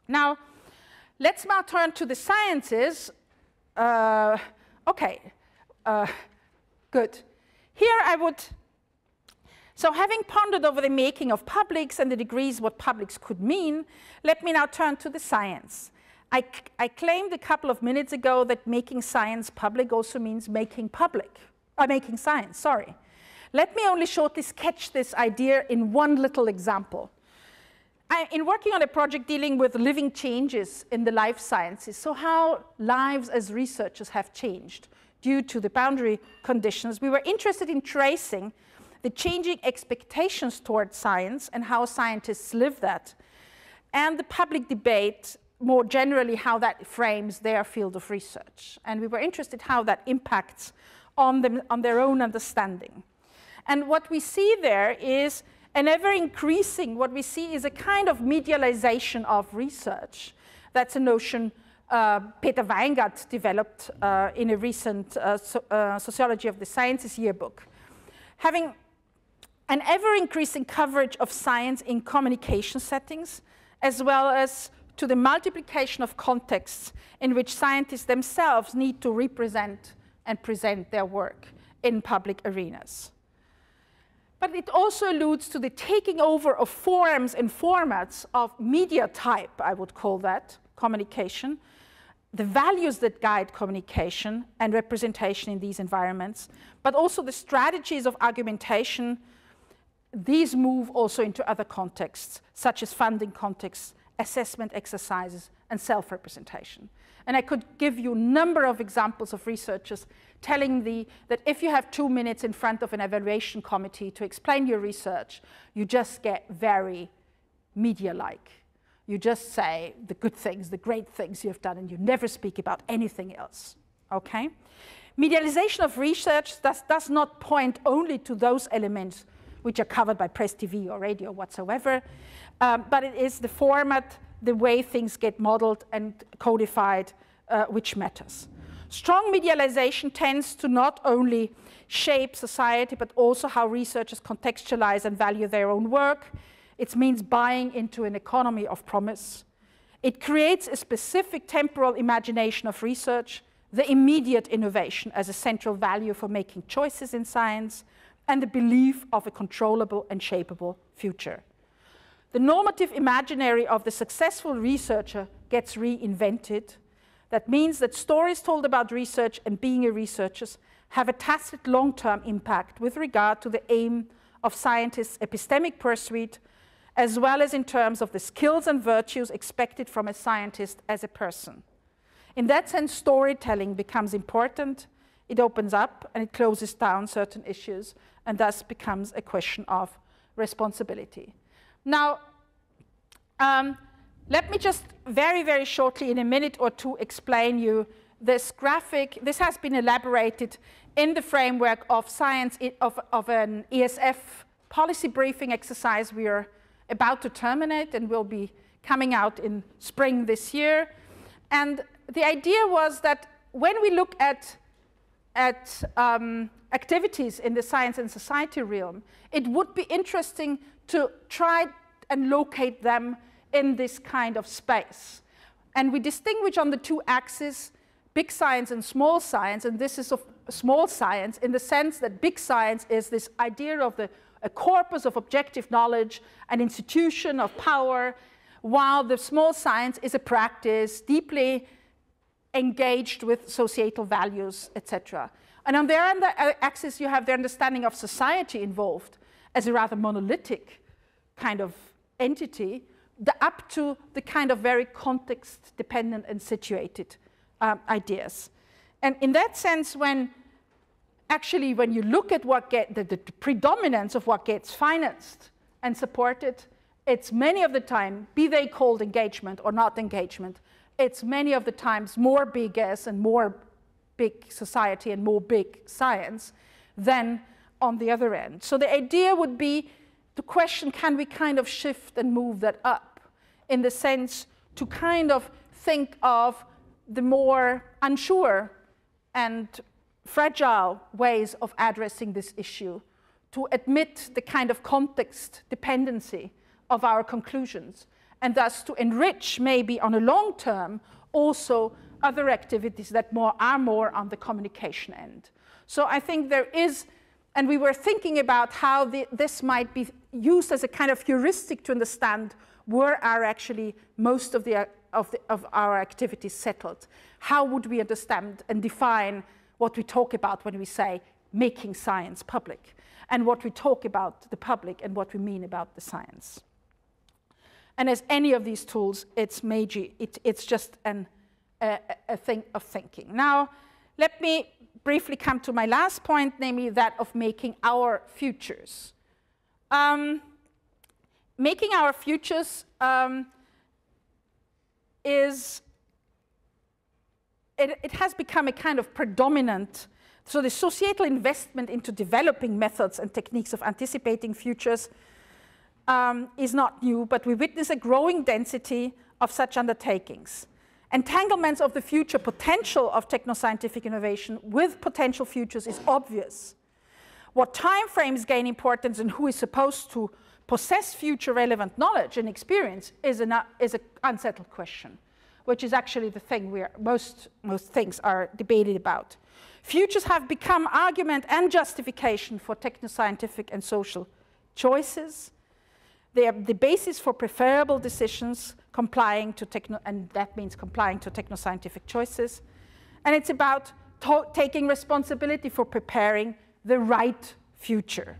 Now, let's now turn to the sciences. Good. Here I would, so having pondered over the making of publics and the degrees what publics could mean, let me now turn to the science. I claimed a couple of minutes ago that making science public also means making science, sorry. Let me only shortly sketch this idea in one little example. In working on a project dealing with living changes in the life sciences, so how lives as researchers have changed due to the boundary conditions, we were interested in tracing the changing expectations towards science and how scientists live that, and the public debate more generally, how that frames their field of research. And we were interested how that impacts on them, on their own understanding. And what we see there is an ever-increasing, what we see is a kind of medialization of research. That's a notion Peter Weingart developed in a recent Sociology of the Sciences yearbook. Having an ever-increasing coverage of science in communication settings, as well as to the multiplication of contexts in which scientists themselves need to represent and present their work in public arenas. But it also alludes to the taking over of forms and formats of media type, I would call that, communication, the values that guide communication and representation in these environments, but also the strategies of argumentation. These move also into other contexts, such as funding contexts, assessment exercises, and self-representation. And I could give you a number of examples of researchers telling that if you have 2 minutes in front of an evaluation committee to explain your research, you just get very media-like. You just say the good things, the great things you have done, and you never speak about anything else, okay? Medialization of research does not point only to those elements which are covered by press, TV, or radio whatsoever, but it is the format, the way things get modeled and codified, which matters. Strong medialization tends to not only shape society, but also how researchers contextualize and value their own work. It means buying into an economy of promise. It creates a specific temporal imagination of research, the immediate innovation as a central value for making choices in science, and the belief of a controllable and shapeable future. The normative imaginary of the successful researcher gets reinvented. That means that stories told about research and being a researcher have a tacit long-term impact with regard to the aim of scientists' epistemic pursuit, as well as in terms of the skills and virtues expected from a scientist as a person. In that sense, storytelling becomes important. It opens up and it closes down certain issues, and thus becomes a question of responsibility. Now, let me just very, very shortly, in a minute or two, explain you this graphic. This has been elaborated in the framework of science, of an ESF policy briefing exercise we are about to terminate and will be coming out in spring this year. And the idea was that when we look at activities in the science and society realm, it would be interesting to try and locate them in this kind of space. And we distinguish on the two axes, big science and small science, and this is of small science in the sense that big science is this idea of a corpus of objective knowledge, an institution of power, while the small science is a practice deeply engaged with societal values, etc. And on their axis, you have the understanding of society involved as a rather monolithic kind of entity, up to the kind of very context-dependent and situated ideas. And in that sense, when you look at what the predominance of what gets financed and supported, it's many of the time, be they called engagement or not engagement, it's many of the times more big S and more big society and more big science than on the other end. So the idea would be to question, can we kind of shift and move that up in the sense to kind of think of the more unsure and fragile ways of addressing this issue, to admit the kind of context dependency of our conclusions, and thus to enrich maybe on a long term also other activities that are more on the communication end. So I think there is, and we were thinking about how this might be used as a kind of heuristic to understand where are actually most of our activities settled. How would we understand and define what we talk about when we say making science public, and what we talk about the public and what we mean about the science. And as any of these tools, it's just a thing of thinking. Now, let me briefly come to my last point, namely that of making our futures. Making our futures it has become a kind of predominant, so the societal investment into developing methods and techniques of anticipating futures is not new, but we witness a growing density of such undertakings. Entanglements of the future potential of technoscientific innovation with potential futures is obvious. What time frames gain importance and who is supposed to possess future relevant knowledge and experience is an unsettled question, which is actually the thing where most things are debated about. Futures have become argument and justification for technoscientific and social choices. They are the basis for preferable decisions complying to and that means complying to technoscientific choices. And it's about taking responsibility for preparing the right future.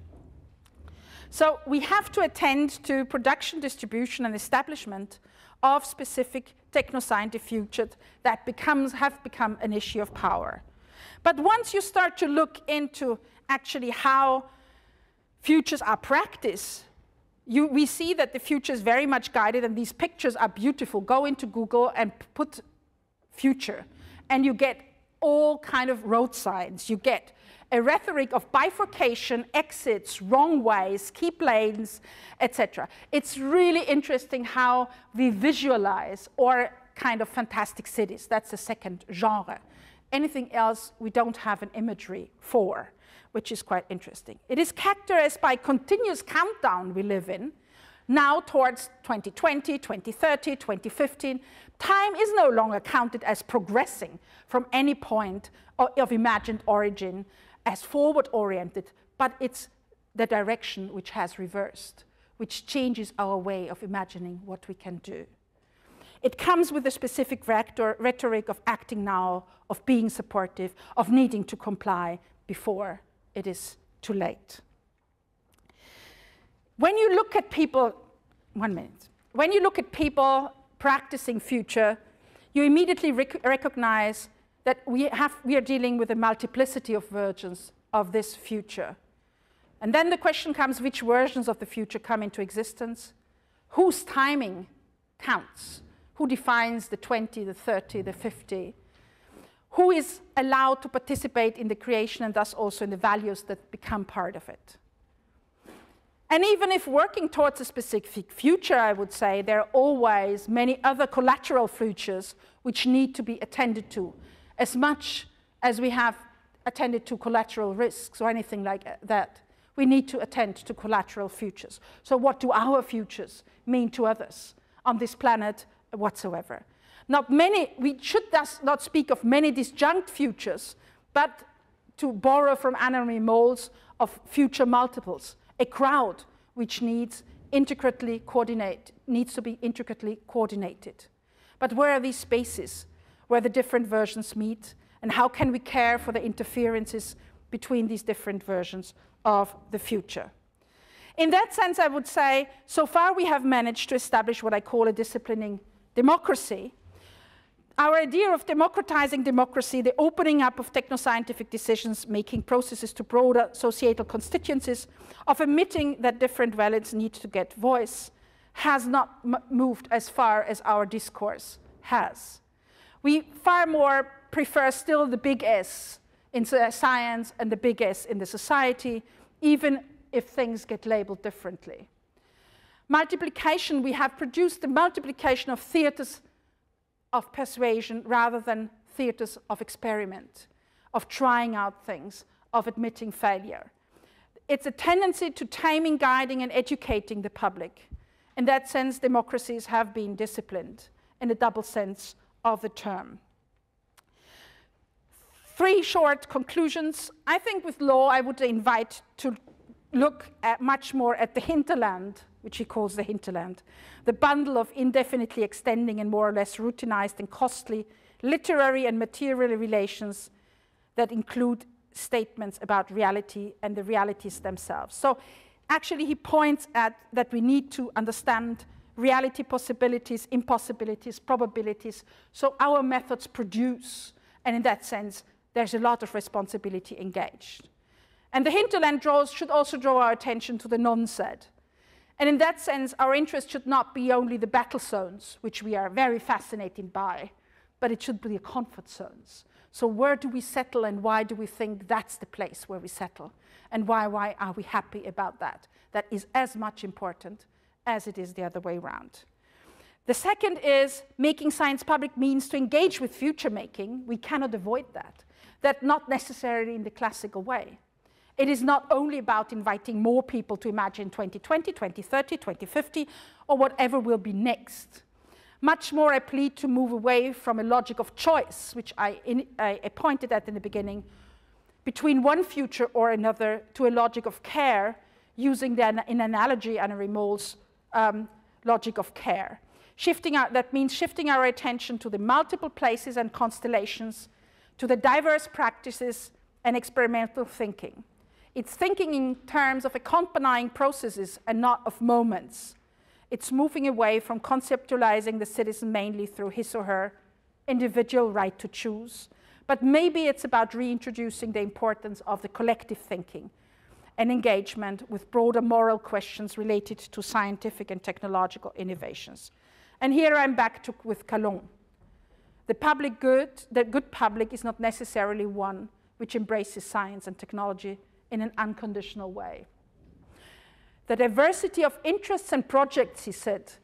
So we have to attend to production, distribution, and establishment of specific technoscientific futures that have become an issue of power. But once you start to look into actually how futures are practiced, we see that the future is very much guided, and these pictures are beautiful. Go into Google and put future, and you get all kind of road signs. You get a rhetoric of bifurcation, exits, wrong ways, keep lanes, etc. It's really interesting how we visualize or kind of fantastic cities. That's the second genre. Anything else we don't have an imagery for, which is quite interesting. It is characterized by continuous countdown we live in, now towards 2020, 2030, 2015. Time is no longer counted as progressing from any point of imagined origin as forward-oriented, but it's the direction which has reversed, which changes our way of imagining what we can do. It comes with a specific rhetoric of acting now, of being supportive, of needing to comply before it is too late. When you look at people, 1 minute. When you look at people practicing future, you immediately recognize that we are dealing with a multiplicity of versions of this future. And then the question comes, which versions of the future come into existence? Whose timing counts? Who defines the 20, the 30, the 50? Who is allowed to participate in the creation and thus also in the values that become part of it? And even if working towards a specific future, I would say, there are always many other collateral futures which need to be attended to, as much as we have attended to collateral risks or anything like that. We need to attend to collateral futures. So what do our futures mean to others on this planet whatsoever? We should thus not speak of many disjunct futures, but to borrow from anatomy molds of future multiples, a crowd which needs to be intricately coordinated. But where are these spaces where the different versions meet, and how can we care for the interferences between these different versions of the future? In that sense, I would say, so far we have managed to establish what I call a disciplining democracy. Our idea of democratizing democracy, the opening up of technoscientific decisions-making processes to broader societal constituencies, of admitting that different values need to get voice, has not moved as far as our discourse has. We far more prefer still the big S in science and the big S in the society, even if things get labeled differently. Multiplication, we have produced the multiplication of theaters of persuasion rather than theaters of experiment, of trying out things, of admitting failure. It's a tendency to taming, guiding, and educating the public, In that sense, democracies have been disciplined in the double sense of the term. 3 short conclusions. I think with law, I would invite to look at much more at the hinterland, which he calls the hinterland, the bundle of indefinitely extending and more or less routinized and costly literary and material relations that include statements about reality and the realities themselves. So actually he points at that we need to understand reality possibilities, impossibilities, probabilities, so our methods produce, and in that sense, there's a lot of responsibility engaged. And the hinterland should also draw our attention to the non-said. And in that sense, our interest should not be only the battle zones, which we are very fascinated by, but it should be the comfort zones. So where do we settle and why do we think that's the place where we settle? And why are we happy about that? That is as much important as it is the other way around. The second is making science public means to engage with future making. We cannot avoid that. That not necessarily in the classical way. It is not only about inviting more people to imagine 2020, 2030, 2050, or whatever will be next. Much more I plead to move away from a logic of choice, which I pointed at in the beginning, between one future or another, to a logic of care, using in analogy Anne-Marie Moll's logic of care. That means shifting our attention to the multiple places and constellations, to the diverse practices and experimental thinking. It's thinking in terms of accompanying processes and not of moments. It's moving away from conceptualizing the citizen mainly through his or her individual right to choose. But maybe it's about reintroducing the importance of the collective thinking and engagement with broader moral questions related to scientific and technological innovations. And here I'm back with Calon. The public good, the good public is not necessarily one which embraces science and technology in an unconditional way. The diversity of interests and projects, he said,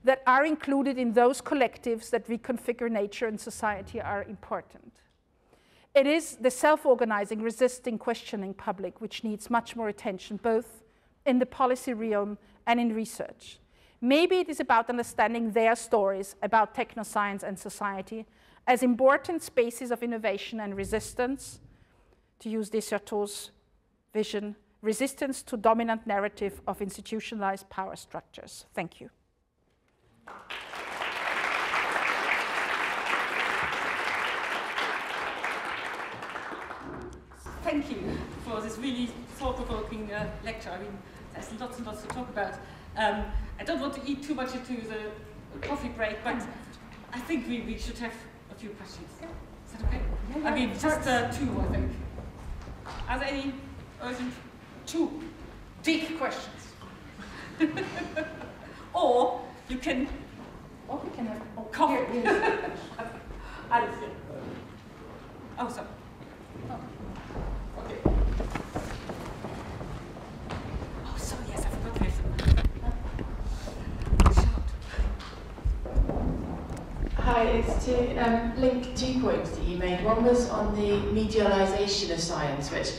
that are included in those collectives that reconfigure nature and society are important. It is the self-organizing, resisting, questioning public which needs much more attention, both in the policy realm and in research. Maybe it is about understanding their stories about technoscience and society as important spaces of innovation and resistance, to use Descartes' vision, resistance to dominant narrative of institutionalized power structures. Thank you. Thank you for this really thought-provoking lecture. I mean, there's lots and lots to talk about. I don't want to eat too much into the coffee break, but I think we should have a few questions. Is that okay? Yeah, I mean, just 2, I think. Are there any urgent 2 big questions? Or you can... Or we can have coffee. Alice, yeah. Oh, sorry. Oh. Okay. Oh, sorry, yes, I forgot this. Hi, it's to link 2 points that you made. One was on the medialization of science, which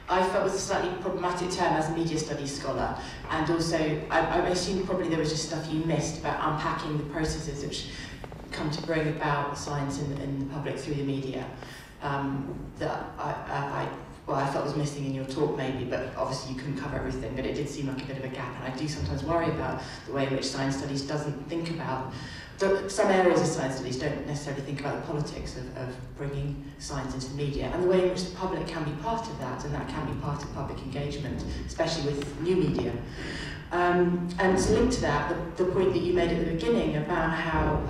I felt was a slightly problematic term as a media studies scholar, and also I assume probably there was just stuff you missed about unpacking the processes which come to bring about science in the public through the media that I felt was missing in your talk maybe, but obviously you couldn't cover everything, but it did seem like a bit of a gap, and I do sometimes worry about the way in which science studies doesn't think about some areas of science studies don't necessarily think about the politics of bringing science into the media, and the way in which the public can be part of that, and that can be part of public engagement, especially with new media. And to link to that, the point that you made at the beginning about how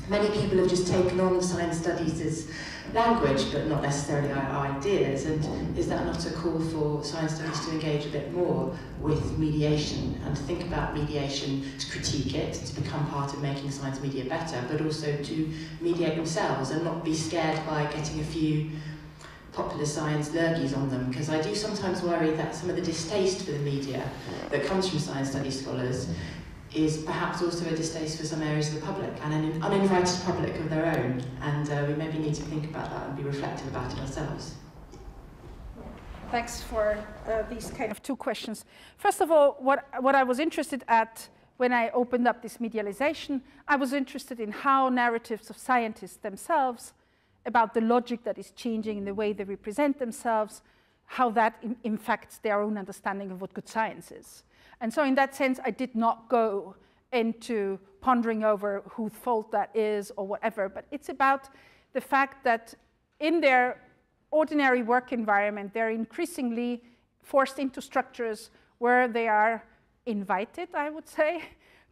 many people have just taken on science studies as language, but not necessarily our ideas, and is that not a call for science studies to engage a bit more with mediation, and to think about mediation, to critique it, to become part of making science media better, but also to mediate themselves and not be scared by getting a few popular science lurgies on them, because I do sometimes worry that some of the distaste for the media that comes from science studies scholars is perhaps also a distaste for some areas of the public, and an uninvited public of their own, and we maybe need to think about that and be reflective about it ourselves. Thanks for these kind of 2 questions. First of all, what I was interested at when I opened up this medialization, I was interested in how narratives of scientists themselves, about the logic that is changing in the way they represent themselves, how that impacts their own understanding of what good science is. And so in that sense, I did not go into pondering over whose fault that is or whatever, but it's about the fact that in their ordinary work environment, they're increasingly forced into structures where they are invited, I would say,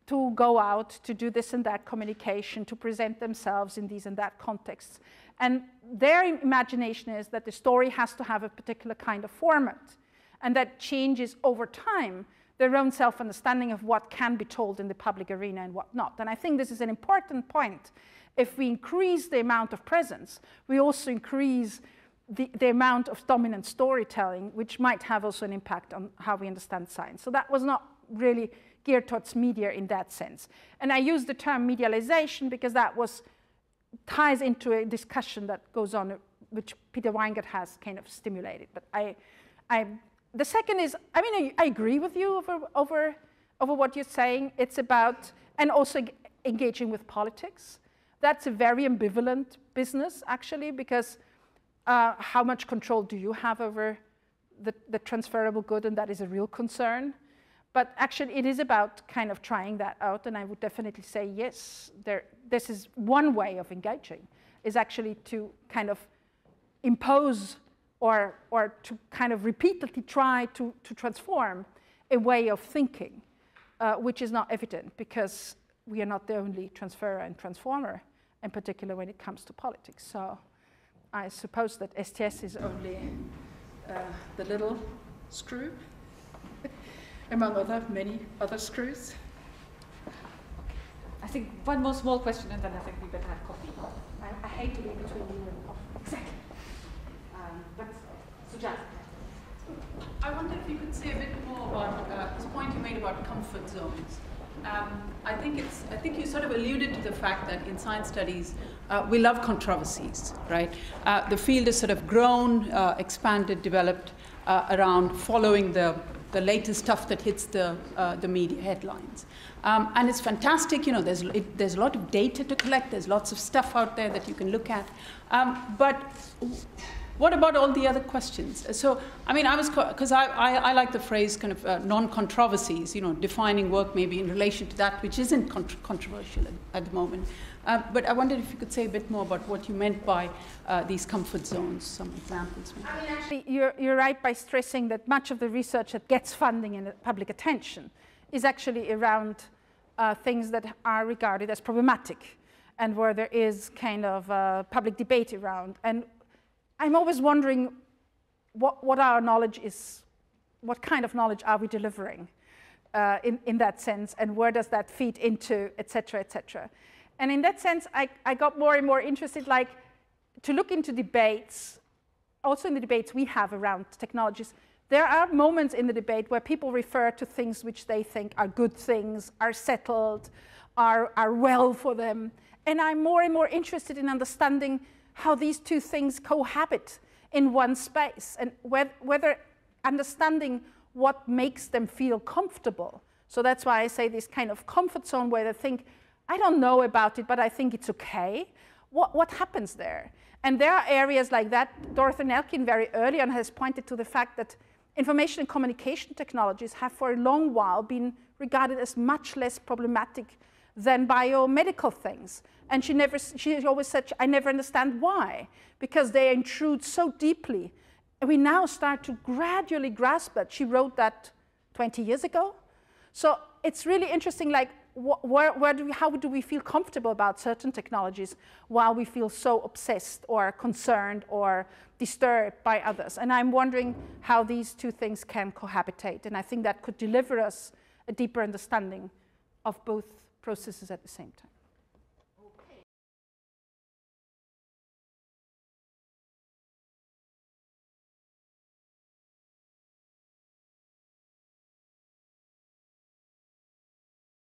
to go out, to do this and that communication, to present themselves in these and that contexts. And their imagination is that the story has to have a particular kind of format, and that changes over time their own self-understanding of what can be told in the public arena and what not. And I think this is an important point. If we increase the amount of presence, we also increase the amount of dominant storytelling, which might have also an impact on how we understand science. So that was not really geared towards media in that sense. And I use the term medialization because that ties into a discussion that goes on, which Peter Weingart has kind of stimulated. But the second is, I mean, I agree with you over what you're saying. It's about, and also engaging with politics. That's a very ambivalent business, actually, because how much control do you have over the transferable good, and that is a real concern. But actually, it is about kind of trying that out, and I would definitely say, yes, this is one way of engaging, is actually to kind of impose or to kind of repeatedly try to transform a way of thinking, which is not evident, because we are not the only transferer and transformer, in particular when it comes to politics. So I suppose that STS is only the little screw, among many other screws. I think one more small question, and then I think we better have coffee. I hate to be between you and coffee. Exactly. But Sujata. I wonder if you could say a bit more about this point you made about comfort zones. I think you sort of alluded to the fact that in science studies, we love controversies, right? The field has sort of grown, expanded, developed around following the latest stuff that hits the media headlines. And it's fantastic, you know, there's a lot of data to collect, there's lots of stuff out there that you can look at. But what about all the other questions? So, I mean, because I like the phrase kind of non-controversies, you know, defining work maybe in relation to that which isn't controversial at the moment. But I wondered if you could say a bit more about what you meant by these comfort zones, some examples. Maybe. I mean, actually, you're right by stressing that much of the research that gets funding and public attention is actually around things that are regarded as problematic and where there is kind of public debate around. And I'm always wondering what our knowledge is, what kind of knowledge are we delivering in that sense, and where does that feed into, et cetera, et cetera. And in that sense, I got more and more interested, like, to look into debates, also in the debates we have around technologies. There are moments in the debate where people refer to things which they think are good things, are settled, are well for them. And I'm more and more interested in understanding how these two things cohabit in one space, and whether understanding what makes them feel comfortable. So that's why I say this kind of comfort zone where they think, I don't know about it, but I think it's okay. What happens there? And there are areas like that. Dorothy Nelkin very early on has pointed to the fact that information and communication technologies have for a long while been regarded as much less problematic than biomedical things. And she always said, I never understand why, because they intrude so deeply. And we now start to gradually grasp that. She wrote that 20 years ago. So it's really interesting, like, how do we feel comfortable about certain technologies while we feel so obsessed or concerned or disturbed by others? And I'm wondering how these two things can cohabitate. And I think that could deliver us a deeper understanding of both processes at the same time.